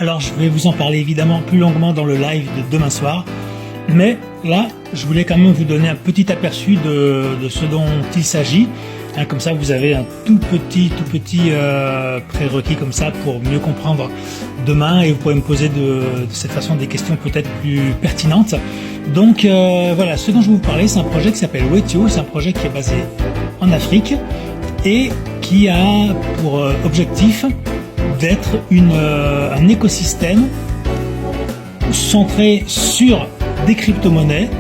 Alors je vais vous en parler évidemment plus longuement dans le live de demain soir, mais là je voulais quand même vous donner un petit aperçu de ce dont il s'agit. Comme ça vous avez un tout petit prérequis comme ça pour mieux comprendre demain, et vous pouvez me poser de cette façon des questions peut-être plus pertinentes. Donc voilà, ce dont je vais vous parler, c'est un projet qui s'appelle Wetio. C'est un projet qui est basé en Afrique et qui a pour objectif d'être un écosystème centré sur des crypto-monnaies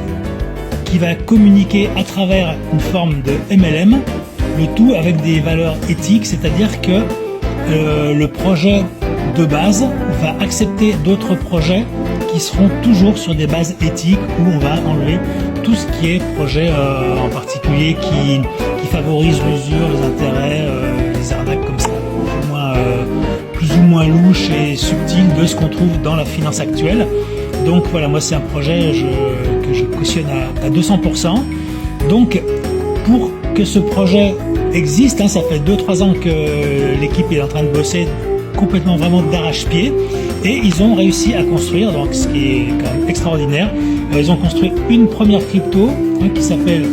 qui va communiquer à travers une forme de MLM, le tout avec des valeurs éthiques, c'est-à-dire que le projet de base va accepter d'autres projets qui seront toujours sur des bases éthiques, où on va enlever tout ce qui est projet en particulier qui favorise l'usure, les intérêts, les arnaques comme ça, plus ou moins louche et subtil de ce qu'on trouve dans la finance actuelle. Donc voilà, moi c'est un projet que je cautionne à 200%. Donc pour que ce projet existe, ça fait 2-3 ans que l'équipe est en train de bosser complètement vraiment d'arrache-pied, et ils ont réussi à construire, donc ce qui est quand même extraordinaire, ils ont construit une première crypto qui s'appelle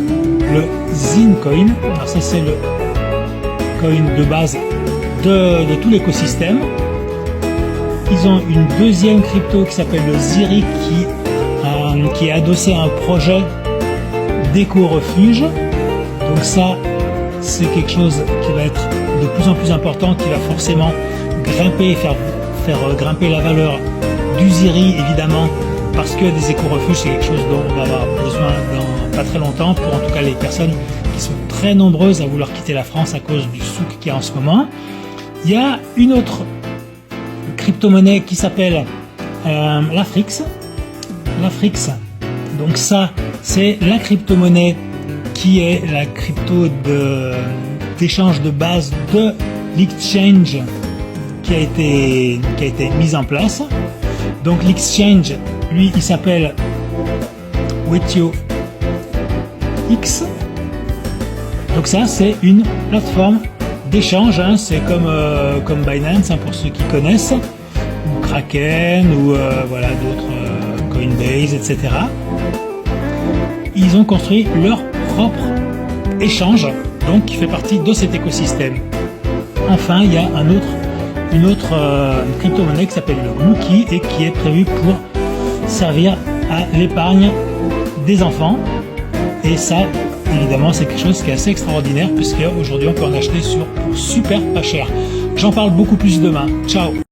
le Zincoin. Alors ça c'est le coin de base de tout l'écosystème. Ils ont une deuxième crypto qui s'appelle le Ziri qui est adossé à un projet d'éco-refuge. Donc ça, c'est quelque chose qui va être de plus en plus important, qui va forcément grimper, faire grimper la valeur du Ziri, évidemment, parce que des éco-refuges, c'est quelque chose dont on va avoir besoin dans pas très longtemps, pour en tout cas les personnes qui sont très nombreuses à vouloir quitter la France à cause du souk qu'il y a en ce moment. Il y a une autre crypto-monnaie qui s'appelle l'Afrix. L'Afrix, donc ça, c'est la crypto-monnaie qui est la crypto d'échange de base de l'exchange qui a été mise en place. Donc l'exchange, lui, il s'appelle Wetio X. Donc ça, c'est une plateforme d'échange, c'est comme Binance, pour ceux qui connaissent, ou Kraken, ou voilà, d'autres, Coinbase, etc. Ils ont construit leur propre échange, donc qui fait partie de cet écosystème. Enfin, il y a une autre crypto-monnaie qui s'appelle le Mookie, et qui est prévue pour servir à l'épargne des enfants. Et ça, évidemment, c'est quelque chose qui est assez extraordinaire, puisque aujourd'hui on peut en acheter pour super pas cher. J'en parle beaucoup plus demain. Ciao!